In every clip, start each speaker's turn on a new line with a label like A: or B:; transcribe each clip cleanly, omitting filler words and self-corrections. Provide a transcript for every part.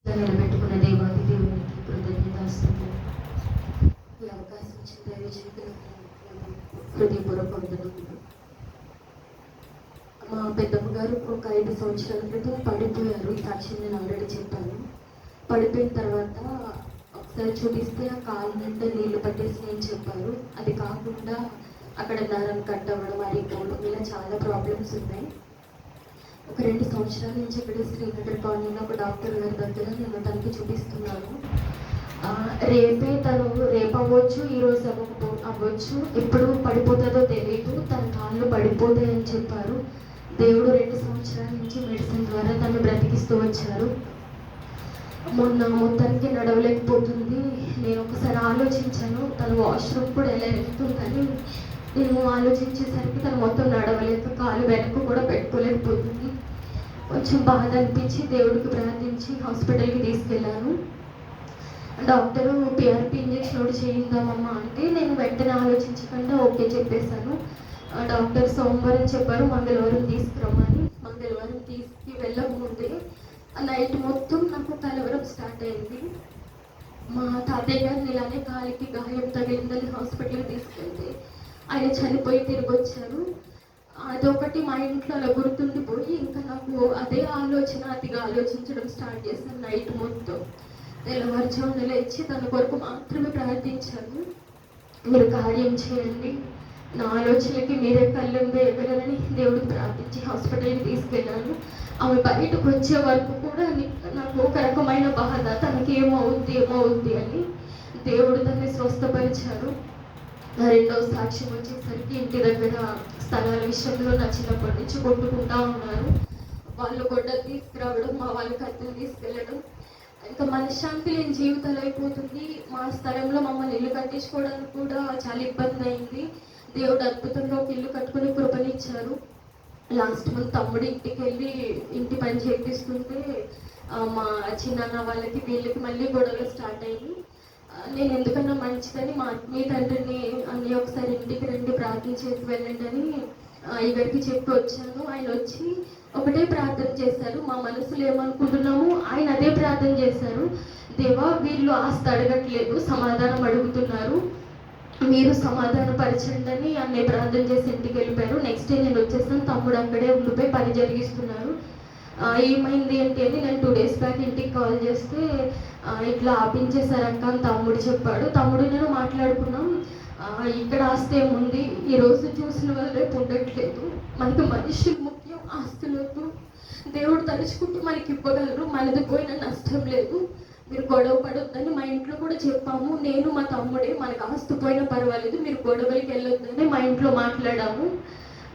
A: నిలబెట్టుకున్న దేవాది దేవునికి కృతజ్ఞతాస్తుతులు. ఈ అవకాశం ఇచ్చిన దైవజనులకు హృదయపూర్వక వందనములు. మా పెద్దమ్మ గారు ఒక 5 సంవత్సరాల క్రితం పడిపోయారు. ఈ సాక్ష్యం నేను ఆల్రెడీ చెప్పాను. పడిపోయిన తర్వాత ఒకసారి చూపిస్తే ఆ కాలు నిండా నీళ్లు పట్టేసినాయని చెప్పారు. అది కాకుండా అక్కడ నరం కట్ అవ్వడం, అరిగిపోవడం, ఇలా చాలా ప్రాబ్లమ్స్ ఉన్నాయి. ఒక 2 సంవత్సరాల నుంచి ఇక్కడ శ్రీనగర్ కాలనీలో ఒక డాక్టర్ గారి దగ్గర నేను తనకి చూపిస్తున్నాను. రేపు అవ్వచ్చు, ఈరోజు అవ్వచ్చు, ఎప్పుడు పడిపోతుందో తెలియదు, తన కాళ్ళు పడిపోతాయని చెప్పారు. దేవుడు 2 సంవత్సరాల నుంచి మెడిసిన్ ద్వారా తను బ్రతికిస్తూ వచ్చారు. మొత్తానికి నడవలేకపోతుంది. నేను ఒకసారి ఆలోచించాను, తను వాష్రూమ్ కూడా ఎలా వెళ్తుందని. నేను ఆలోచించేసరికి తను మొత్తం నడవలేక కాలు వెనక్కు కూడా పెట్టుకోలేకపోతుంది. కొంచెం బాధ అనిపించి దేవుడికి ప్రార్థించి హాస్పిటల్కి తీసుకెళ్ళాను. డాక్టరు పిఆర్పి ఇంజెక్షన్ ఒకటి చేయిందామమ్మా అంటే నేను వెంటనే ఆలోచించకుండా ఓకే చెప్పేశాను. డాక్టర్ సోమవారం చెప్పారు, మంగళవారం తీసుకురమ్మని. మంగళవారం వెళ్ళకముందే నైట్ మొత్తం నాకు కలవరం స్టార్ట్ అయింది. మా తాతయ్య గారిని ఇలానే కాలికి గాయం తగిలిందని హాస్పిటల్కి తీసుకెళ్తే ఆయన చనిపోయి తిరిగి వచ్చారు. అదొకటి మా ఇంట్లో అలా గుర్తుండిపోయి ఇంకా నాకు అదే అతిగా ఆలోచించడం స్టార్ట్ చేశాను. నైట్ మొత్తం తెల్లవారుజామున లేచి తన కొరకు మాత్రమే ప్రార్థించాను. మీరు కార్యం చేయండి, నా ఆలోచనలకి మీరే కళ్ళెం వేయగలరని దేవుడికి ప్రార్థించి హాస్పిటల్కి తీసుకెళ్ళాను. ఆమె బయటకు వచ్చే వరకు కూడా నాకు ఒక రకమైన బాధ, తనకి ఏమవుద్ది అని. దేవుడు తనని స్వస్థపరిచారు. రెండవ సాక్ష్యం వచ్చేసరికి ఇంటి దగ్గర స్థలాల విషయంలో నా చిన్నప్పటి నుంచి కొట్టుకుంటా ఉన్నారు. వాళ్ళు గొడ్డలు తీసుకురావడం, మా వాళ్ళ కత్తులు తీసుకెళ్ళడం, ఇంకా మనశ్శాంతి లేని జీవితాలు అయిపోతుంది. మా స్థలంలో మమ్మల్ని ఇల్లు కట్టించుకోవడానికి కూడా చాలా ఇబ్బంది అయింది. దేవుడు అద్భుతంగా ఒక ఇల్లు కట్టుకుని కృపనిచ్చారు. లాస్ట్ మంత్ తమ్ముడు ఇంటికి వెళ్ళి ఇంటి పని చేపిస్తుంటే మా చిన్న వాళ్ళకి వీళ్ళకి మళ్ళీ గొడవలు స్టార్ట్ అయ్యి, నేను ఎందుకన్నా మంచిదని మా ఆత్మీయ తండ్రిని అన్నీ ఒకసారి ఇంటికి రండి ప్రార్థించేసి వెళ్ళండి అని ఇక్కడికి చెప్పి వచ్చాను. ఆయన వచ్చి ఒకటే ప్రార్థన చేశారు. మా మనసులో ఏమనుకుంటున్నాము ఆయన అదే ప్రార్థన చేశారు. దేవా, వీళ్ళు ఆస్తి అడగట్లేదు, సమాధానం అడుగుతున్నారు, మీరు సమాధానపరచండి అని అన్నీ ప్రార్థన చేసి ఇంటికి వెళ్ళిపోయారు. నెక్స్ట్ డే నేను వచ్చేసాను. తమ్ముడు అక్కడే ఉండిపోయి పని జరిగిస్తున్నారు. ఏమైంది ఏంటి అని నేను 2 days బ్యాక్ ఇంటికి కాల్ చేస్తే ఇట్లా ఆపించేశారక్క అని తమ్ముడు చెప్పాడు. తమ్ముడు నేను మాట్లాడుకున్నాం. ఇక్కడ ఆస్తి ఏముంది, ఈరోజు చూసిన వాళ్ళు రేపు ఉండట్లేదు, మనకు మనుషులు ముఖ్యం, ఆస్తులకు దేవుడు తలుచుకుంటూ మనకి ఇవ్వగలరు, మనది పోయిన నష్టం లేదు, మీరు గొడవ పడొద్దని మా ఇంట్లో కూడా చెప్పాము. నేను మా తమ్ముడే, మనకు ఆస్తి పోయినా పర్వాలేదు, మీరు గొడవలకి వెళ్ళొద్దని మా ఇంట్లో మాట్లాడాము.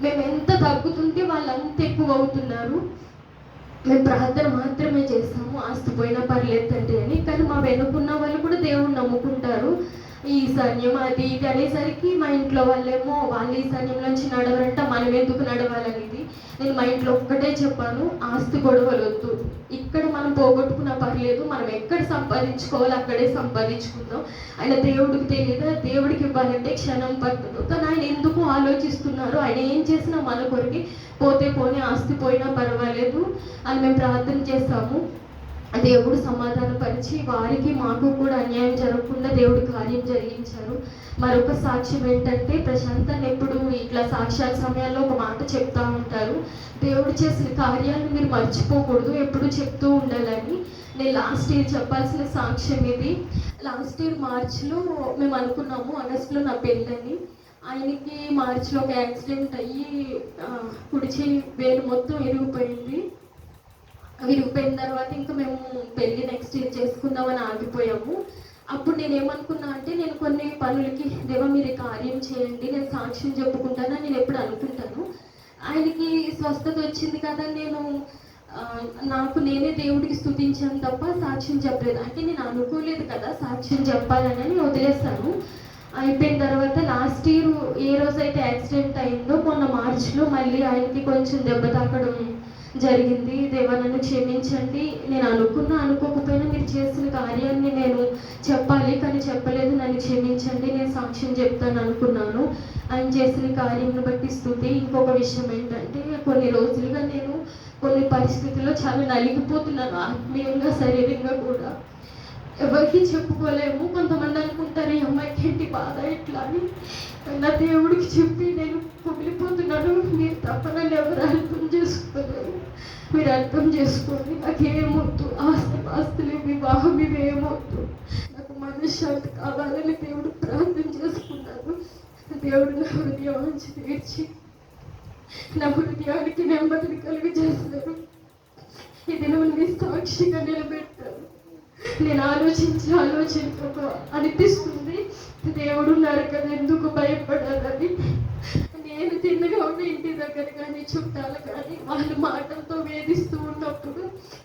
A: మేము ఎంత తగ్గుతుంటే వాళ్ళు అంత ఎక్కువ అవుతున్నారు. మేము ప్రార్థన మాత్రమే చేస్తాము, ఆస్తి పోయినా పర్లేదు తండ్రి అని. కానీ మా వెనుకున్న వాళ్ళు కూడా దేవుడు నమ్ముకుంటారు. ఈ సైన్యం అది ఇది అనేసరికి మా ఇంట్లో వాళ్ళేమో వాళ్ళు ఈ సైన్యం నుంచి నడవరంట, మనం ఎందుకు నడవాలనేది. నేను మా ఇంట్లో ఒక్కటే చెప్పాను, ఆస్తి గొడవలు వద్దు, ఇక్కడ మనం పోగొట్టుకున్నా పర్లేదు, మనం ఎక్కడ సంపాదించుకోవాలి అక్కడే సంపాదించుకుందాం. ఆయన దేవుడికి తెలియదా, దేవుడికి ఇవ్వాలంటే క్షణం పట్టదు. కానీ ఆయన ఎందుకు ఆలోచిస్తున్నారు, ఆయన ఏం చేసినా మన కొరికి, పోతే పోనీ ఆస్తి పోయినా పర్వాలేదు అని మేము ప్రార్థన చేస్తాము. దేవుడు సమాధానపరిచి వారికి మాకు కూడా అన్యాయం జరగకుండా దేవుడు కార్యం జరిగించారు. మరొక సాక్ష్యం ఏంటంటే, ప్రశాంతాన్ని ఎప్పుడు ఇట్లా సాక్ష్యాల సమయాల్లో ఒక మాట చెప్తా ఉంటారు, దేవుడు చేసిన కార్యాలను మీరు మర్చిపోకూడదు, ఎప్పుడు చెప్తూ ఉండాలని. నేను లాస్ట్ ఇయర్ చెప్పాల్సిన సాక్ష్యం ఇది. లాస్ట్ ఇయర్ మార్చిలో మేము అనుకున్నాము ఆగస్టులో నా పెళ్ళని. ఆయనకి మార్చిలో ఒక యాక్సిడెంట్ అయ్యి కుడిచి వేలు మొత్తం విరిగిపోయిన తర్వాత ఇంకా మేము పెళ్ళి నెక్స్ట్ ఇయర్ చేసుకుందామని ఆగిపోయాము. అప్పుడు నేనేమనుకున్నా అంటే, నేను కొన్ని పనులకి దేవా మీరు కార్యం చేయండి, నేను సాక్ష్యం చెప్పుకుంటానని నేను ఎప్పుడు అనుకుంటాను. ఆయనకి స్వస్థత వచ్చింది కదా, నేను నాకు నేనే దేవుడికి స్తుతించాను తప్ప సాక్ష్యం చెప్పలేదు. అంటే నేను అనుకోలేదు కదా సాక్ష్యం చెప్పాలని వదిలేస్తాను. అయిపోయిన తర్వాత లాస్ట్ ఇయర్ ఏ రోజైతే యాక్సిడెంట్ అయిందో మొన్న మార్చిలో మళ్ళీ ఆయనకి కొంచెం దెబ్బ తాకడం జరిగింది. దేవా నన్ను క్షమించండి, నేను అనుకోకపోయినా మీరు చేసిన కార్యాన్ని నేను చెప్పాలి, కానీ చెప్పలేదు, నన్ను క్షమించండి, నేను సాక్ష్యం చెప్తాను అనుకున్నాను. ఆయన చేసిన కార్యంను బట్టి స్తుతి. ఇంకొక విషయం ఏంటంటే, కొన్ని రోజులుగా నేను కొన్ని పరిస్థితుల్లో చాలా నలిగిపోతున్నాను, ఆత్మీయంగా శరీరంగా కూడా. ఎవరికి చెప్పుకోలేము. కొంతమంది అనుకుంటారు, ఈ అమ్మాయికి ఏంటి బాధ ఇట్లా అని. నా దేవుడికి చెప్పి నేను కుమిలిపోతున్నాను. మీరు తప్ప నన్ను ఎవరు అర్థం చేసుకోలేరు. మీరు అర్థం చేసుకోండి. నాకేమొద్దు, ఆస్తులు, వివాహం ఇవేమొద్దు. నాకు మనశ్శాంతి కావాలని దేవుడు ప్రార్థన చేసుకున్నాను. దేవుడు నా హృదయం నుంచి తీర్చి నా హృదయానికి నెమ్మదిని కలిగజేశారు. ఇది నువ్వు సాక్షిగా నిలబెట్టాను. నేను ఆలోచించక అనిపిస్తుంది, దేవుడు ఉన్నారు కదా, ఎందుకు భయపడాలని. నేను తిన్నగా ఉన్న ఇంటి దగ్గర కానీ చుట్టాలు కానీ వాళ్ళ మాటలతో వేధిస్తూ ఉన్నప్పుడు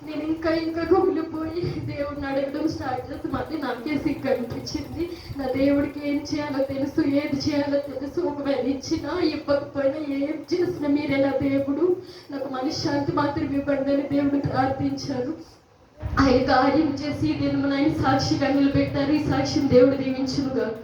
A: నేను ఇంకా కుమిలిపోయి దేవుడిని అడగడం స్టార్ట్ చేసి మళ్ళీ నాకే సిగ్గు అనిపించింది. నా దేవుడికి ఏం చేయాలో తెలుసు, ఏది చేయాలో తెలుసు. ఒకవేళ ఇచ్చినా ఇవ్వకపోయినా ఏం చేసినా మీరే నా దేవుడు, నాకు మనశ్శాంతి మాత్రం ఇవ్వండి అని దేవుడిని ప్రార్థించాను. ఆయన కార్యం చేసి దీన్ని ఆయన సాక్షిగా నిలబెట్టారు. ఈ సాక్ష్యం దేవుడు దీవించును గాక.